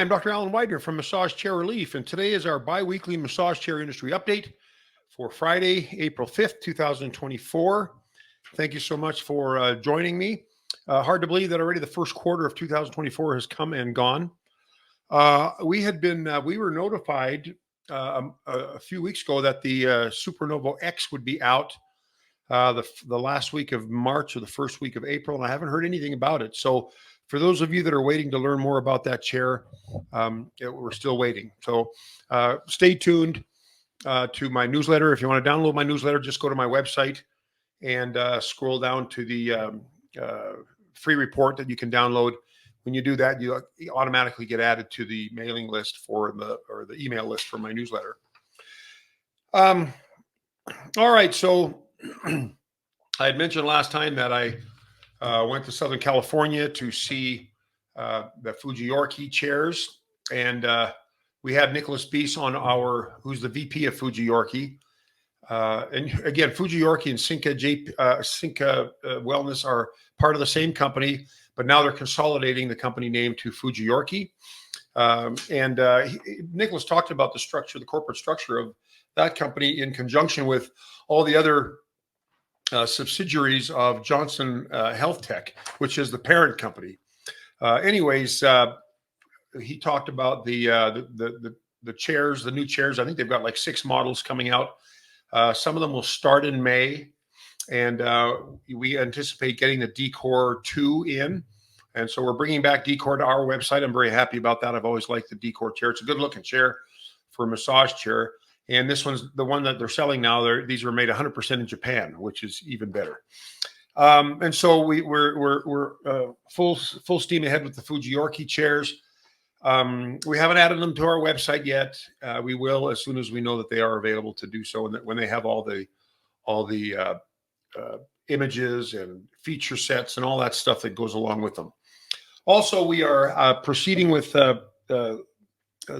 I'm Dr. Alan Widener from Massage Chair Relief, and today is our bi-weekly massage chair industry update for Friday, April 5th, 2024. Thank you so much for joining me. Hard to believe that already the first quarter of 2024 has come and gone. We were notified a few weeks ago that the Supernovo X would be out the last week of March or the first week of April, and I haven't heard anything about it. So for those of you that are waiting to learn more about that chair, we're still waiting. So stay tuned to my newsletter. If you want to download my newsletter, just go to my website and scroll down to the free report that you can download. When you do that, you automatically get added to the mailing list the email list for my newsletter. All right, so I had mentioned last time that I went to Southern California to see the Fujiorki chairs, and we had Nicholas Bies on who's the VP of Fujiorki. And again, Fujiorki and Cinca Wellness are part of the same company, but now they're consolidating the company name to Fujiorki. Nicholas talked about the corporate structure of that company in conjunction with all the other subsidiaries of Johnson Health Tech, which is the parent company. He talked about the chairs, the new chairs. I think they've got like 6 models coming out. Some of them will start in May, and we anticipate getting the Decor 2 in. And so we're bringing back Decor to our website. I'm very happy about that. I've always liked the Decor chair. It's a good looking chair for a massage chair. And this one's the one that they're selling now. These were made 100% in Japan, which is even better. And so we're full steam ahead with the Fujiorki chairs. We haven't added them to our website yet. We will as soon as we know that they are available to do so, and that when they have all the images and feature sets and all that stuff that goes along with them. Also, we are proceeding with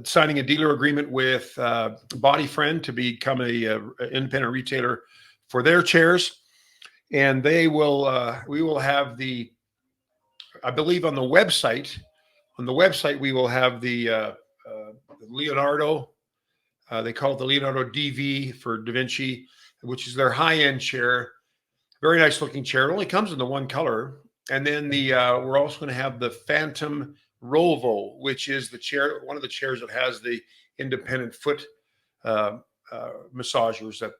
signing a dealer agreement with BodyFriend to become a independent retailer for their chairs, and we will have I believe on the website. On the website, we will have the Leonardo. They call it the Leonardo DV for Da Vinci, which is their high-end chair. Very nice looking chair. It only comes in the one color. And then we're also going to have the Phantom Rovo, which is one of the chairs that has the independent foot massagers that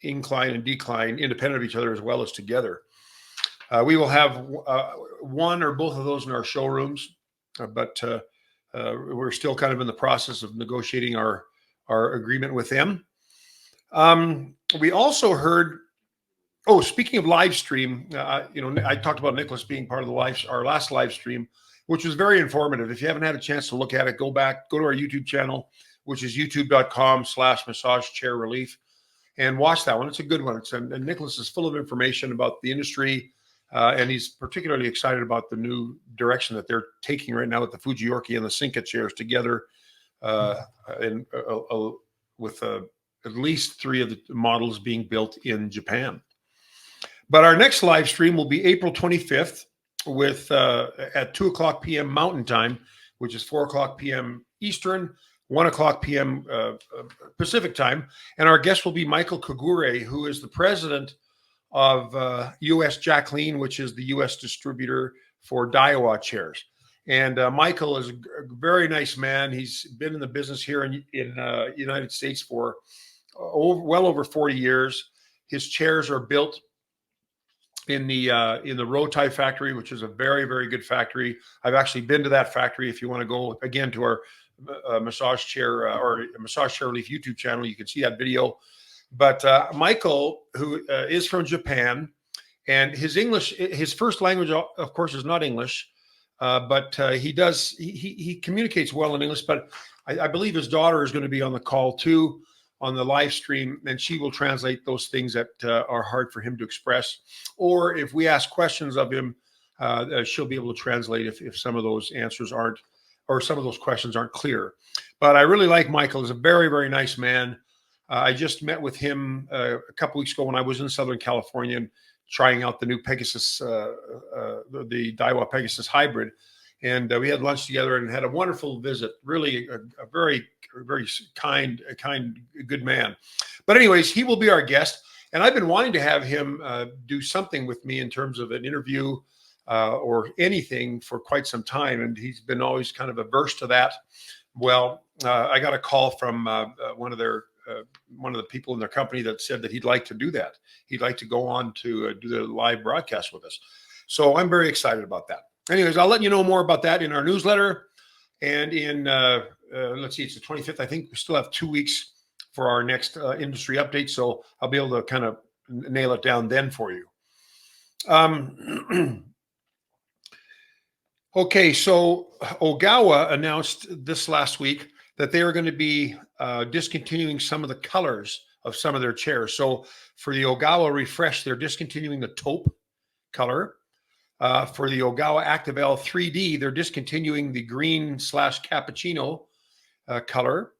incline and decline independent of each other as well as together. We will have one or both of those in our showrooms. But we're still kind of in the process of negotiating our agreement with them. We also heard, speaking of live stream, I talked about Nicholas being part of our last live stream, which was very informative. If you haven't had a chance to look at it, go to our YouTube channel, which is youtube.com/massagechairrelief, and watch that one. It's a good one. And Nicholas is full of information about the industry. And he's particularly excited about the new direction that they're taking right now with the Fujiorki and the Cinca chairs together, with at least 3 of the models being built in Japan. But our next live stream will be April 25th at 2:00 p.m. Mountain Time, which is 4:00 p.m. Eastern, 1:00 p.m. Pacific Time. And our guest will be Michael Kogure, who is the president of US Jacqueline, which is the US distributor for Daiwa chairs. And Michael is a very nice man. He's been in the business here in United States for well over 40 years. His chairs are built in the Rowtie factory, which is a very, very good factory. I've actually been to that factory. If you want to go again to our Massage Chair or Massage Chair Relief YouTube channel, you can see that video. But Michael, who is from Japan, and his first language, of course, is not English, but he communicates well in English. But I believe his daughter is going to be on the call too, on the live stream, and she will translate those things that are hard for him to express. Or if we ask questions of him, she'll be able to translate if some of those answers aren't, or some of those questions aren't clear. But I really like Michael. He's a very, very nice man. I just met with him a couple weeks ago when I was in Southern California and trying out the new Pegasus, the Daiwa Pegasus Hybrid. and we had lunch together and had a wonderful visit. Really, a very kind, good man. But anyways, he will be our guest, and I've been wanting to have him do something with me in terms of an interview or anything for quite some time, and he's been always kind of averse to that. Well, I got a call from one of the people in their company that said that he'd like to do that. He'd like to go on to do the live broadcast with us. So I'm very excited about that. Anyways, I'll let you know more about that in our newsletter. And in, let's see, it's the 25th. I think we still have 2 weeks for our next industry update. So I'll be able to kind of nail it down then for you. Okay, so Ogawa announced this last week that they are going to be discontinuing some of the colors of some of their chairs. So for the Ogawa Refresh, they're discontinuing the taupe color. For the Ogawa Active L 3D, they're discontinuing the green/cappuccino color.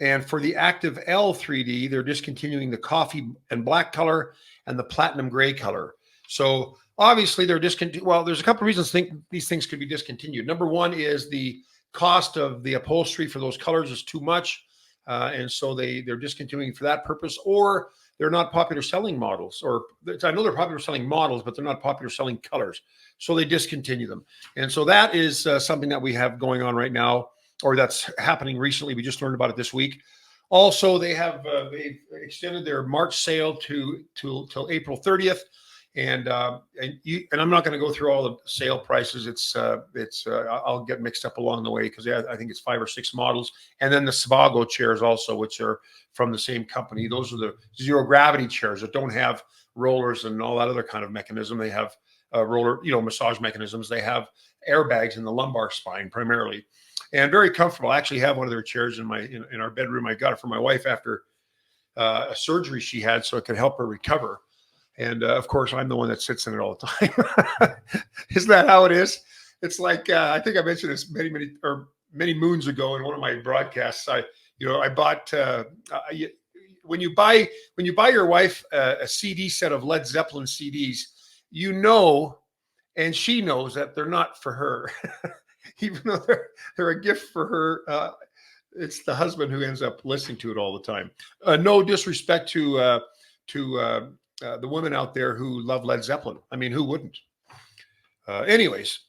And for the Active L 3D, they're discontinuing the coffee and black color and the platinum gray color. So obviously they're discontinued. Well, there's a couple of reasons I think these things could be discontinued. Number one is the cost of the upholstery for those colors is too much. And so they're discontinuing for that purpose, or they're not popular selling models, or I know they're popular selling models, but they're not popular selling colors. So they discontinue them. And so that is something that we have going on right now, or that's happening recently. We just learned about it this week. Also, they've extended their March sale till April 30th. And I'm not going to go through all the sale prices. I'll get mixed up along the way because I think it's 5 or 6 models, and then the Savago chairs also, which are from the same company. Those are the zero gravity chairs that don't have rollers and all that other kind of mechanism. They have roller, massage mechanisms. They have airbags in the lumbar spine primarily, and very comfortable. I actually have one of their chairs in our bedroom. I got it for my wife after a surgery she had, so it could help her recover. And of course, I'm the one that sits in it all the time. Isn't that how it is? It's like I think I mentioned this many moons ago in one of my broadcasts. I bought when you buy your wife a CD set of Led Zeppelin CDs, and she knows that they're not for her, even though they're a gift for her. It's the husband who ends up listening to it all the time. No disrespect to the women out there who love Led Zeppelin. I mean, who wouldn't? Anyways,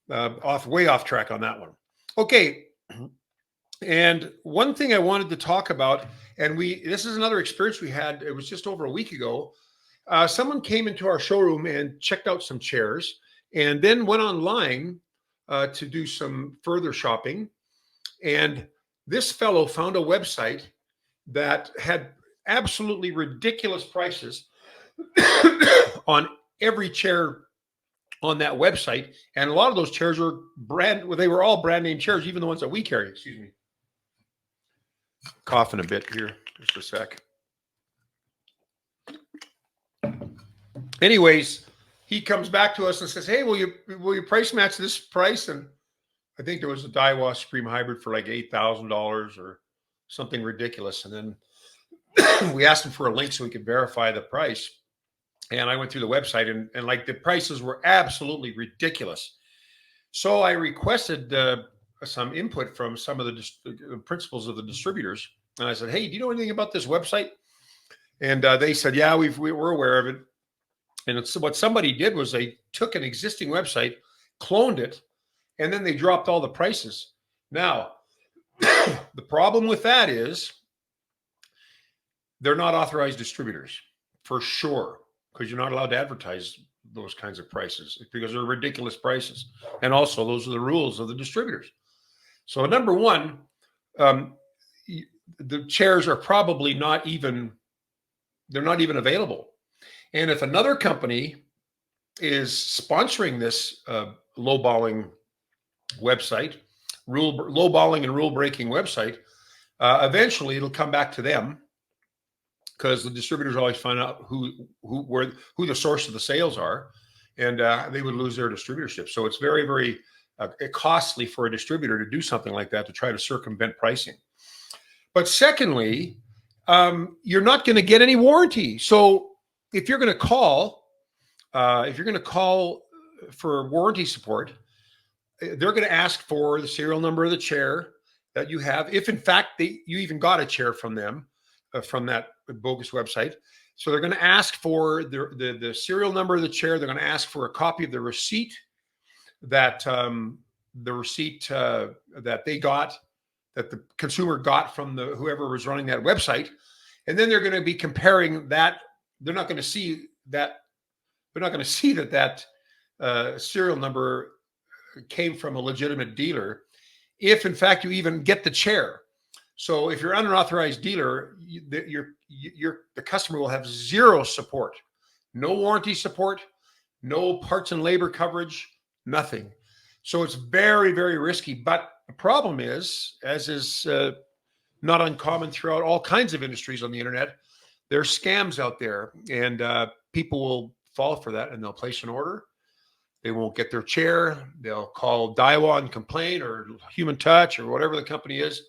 way off track on that one. Okay. And one thing I wanted to talk about, and this is another experience we had. It was just over a week ago. Someone came into our showroom and checked out some chairs and then went online to do some further shopping. And this fellow found a website that had absolutely ridiculous prices on every chair on that website, and a lot of those chairs are they were all brand name chairs, even the ones that we carry. Excuse me, coughing a bit here, just a sec. Anyways, he comes back to us and says, "Hey, will you price match this price?" And I think there was a Daiwa Supreme Hybrid for like $8,000 or something ridiculous, and then we asked him for a link so we could verify the price. And I went through the website and like the prices were absolutely ridiculous. So I requested some input from some of the principals of the distributors. And I said, "Hey, do you know anything about this website?" And they said, "Yeah, we're aware of it." And what somebody did was they took an existing website, cloned it, and then they dropped all the prices. Now, the problem with that is they're not authorized distributors for sure, because you're not allowed to advertise those kinds of prices because they're ridiculous prices. And also those are the rules of the distributors. So number one, the chairs are probably not even available. And if another company is sponsoring this lowballing website, lowballing and rule breaking website, eventually it'll come back to them, because the distributors always find out who the source of the sales are, and they would lose their distributorship. So it's very, very costly for a distributor to do something like that to try to circumvent pricing. But secondly, you're not going to get any warranty. So if you're going to call for warranty support, they're going to ask for the serial number of the chair that you have, if in fact you even got a chair from them, from that bogus website. So they're going to ask for the serial number of the chair. They're going to ask for a copy of the receipt that that they got, that the consumer got from whoever was running that website. And then they're going to be comparing that. They're not going to see that. They're not going to see that serial number came from a legitimate dealer, if in fact you even get the chair. So if you're an unauthorized dealer, the customer will have zero support, no warranty support, no parts and labor coverage, nothing. So it's very, very risky. But the problem is, as is not uncommon throughout all kinds of industries on the internet, there's scams out there, and people will fall for that, and they'll place an order. They won't get their chair. They'll call Daiwa and complain, or Human Touch, or whatever the company is.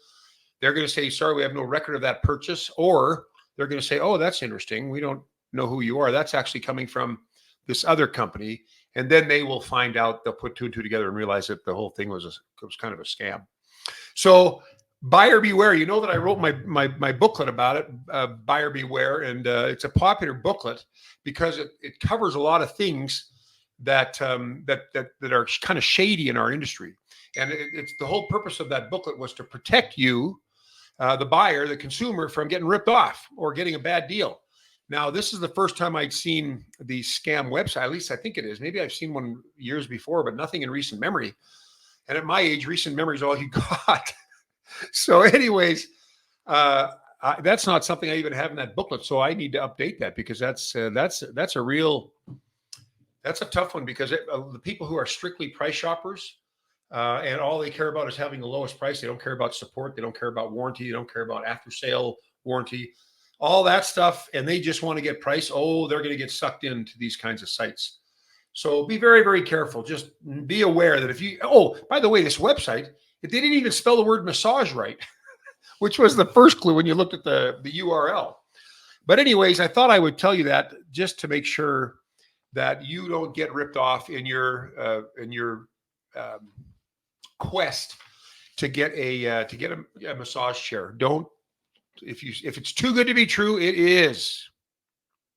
They're going to say, sorry, we have no record of that purchase. Or they're going to say, oh, that's interesting. We don't know who you are. That's actually coming from this other company. And then they will find out, they'll put two and two together and realize that the whole thing was kind of a scam. So buyer beware. You know that I wrote my booklet about it, Buyer Beware. And it's a popular booklet because it covers a lot of things that are kind of shady in our industry. And it's the whole purpose of that booklet was to protect you, the buyer, the consumer, from getting ripped off or getting a bad deal. Now, this is the first time I'd seen the scam website. At least I think it is. Maybe I've seen one years before, but nothing in recent memory. And at my age, recent memory is all you got. So anyways, that's not something I even have in that booklet. So I need to update that, because that's a tough one, because the people who are strictly price shoppers, and all they care about is having the lowest price. They don't care about support. They don't care about warranty. They don't care about after sale warranty, all that stuff. And they just want to get price. Oh, they're going to get sucked into these kinds of sites. So be very, very careful. Just be aware that if you, oh, by the way, this website, they didn't even spell the word massage right, which was the first clue when you looked at the URL. But anyways, I thought I would tell you that just to make sure that you don't get ripped off in your quest to get a massage chair. Don't, if it's too good to be true, it is.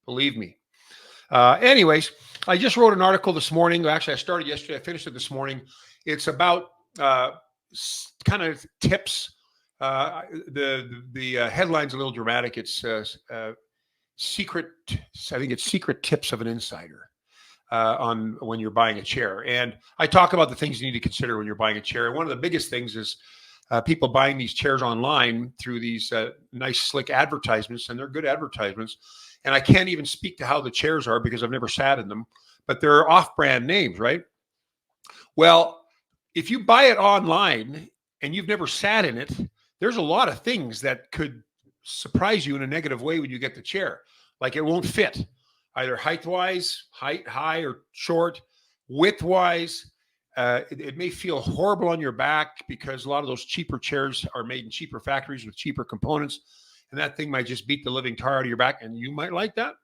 Believe me. Anyways, I just wrote an article this morning. Actually, I started yesterday. I finished it this morning. It's about kind of tips. The headline's a little dramatic. It's secret. I think it's secret tips of an insider on when you're buying a chair. And I talk about the things you need to consider when you're buying a chair. And one of the biggest things is people buying these chairs online through these nice, slick advertisements, and they're good advertisements. And I can't even speak to how the chairs are because I've never sat in them, but they're off-brand names, right? Well, if you buy it online and you've never sat in it, there's a lot of things that could surprise you in a negative way when you get the chair. Like it won't fit, either height-wise, high or short, width-wise. It may feel horrible on your back because a lot of those cheaper chairs are made in cheaper factories with cheaper components. And that thing might just beat the living tar out of your back. And you might like that,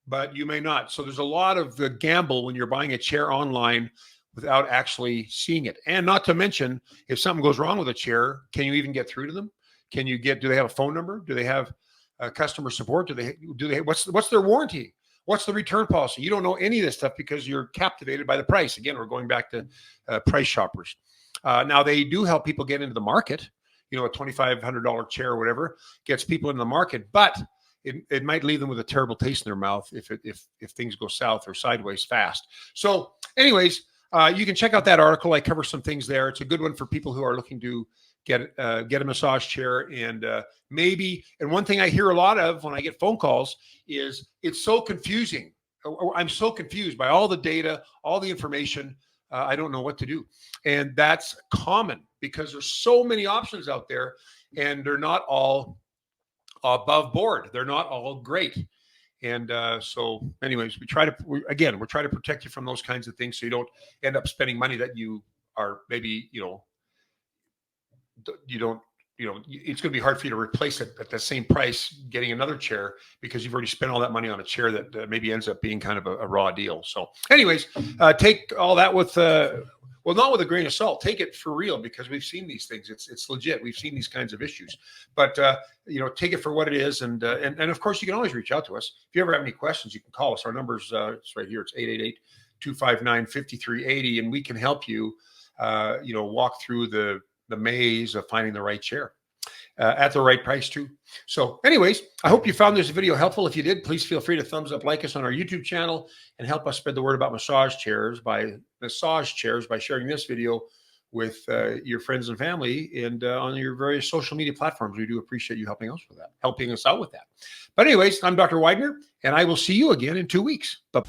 but you may not. So there's a lot of gamble when you're buying a chair online without actually seeing it. And not to mention, if something goes wrong with a chair, can you even get through to them? Do they have a phone number? Do they have customer support? Do they, what's their warranty? What's the return policy? You don't know any of this stuff because you're captivated by the price. Again, we're going back to price shoppers. Now they do help people get into the market. You know, a $2,500 chair or whatever gets people into the market, but it might leave them with a terrible taste in their mouth if things go south or sideways fast. So anyways, you can check out that article. I cover some things there. It's a good one for people who are looking to get a massage chair. And and one thing I hear a lot of when I get phone calls is it's so confusing. I'm so confused by all the data, all the information. I don't know what to do. And that's common because there's so many options out there and they're not all above board. They're not all great. And so anyways, we're trying to protect you from those kinds of things so you don't end up spending money that you are maybe, it's going to be hard for you to replace it at the same price getting another chair because you've already spent all that money on a chair that maybe ends up being kind of a raw deal. So anyways, take all that with Well, not with a grain of salt. Take it for real, because we've seen these things. It's legit. We've seen these kinds of issues. But take it for what it is, and of course, you can always reach out to us if you ever have any questions. You can call us. Our number's it's right here. It's 888-259-5380, and we can help you. Walk through the maze of finding the right chair at the right price too. So anyways, I hope you found this video helpful. If you did, please feel free to thumbs up, like us on our YouTube channel, and help us spread the word about massage chairs by sharing this video with your friends and family, and on your various social media platforms. We do appreciate you helping us out with that. But anyways, I'm Dr. Widener, and I will see you again in 2 weeks. Bye.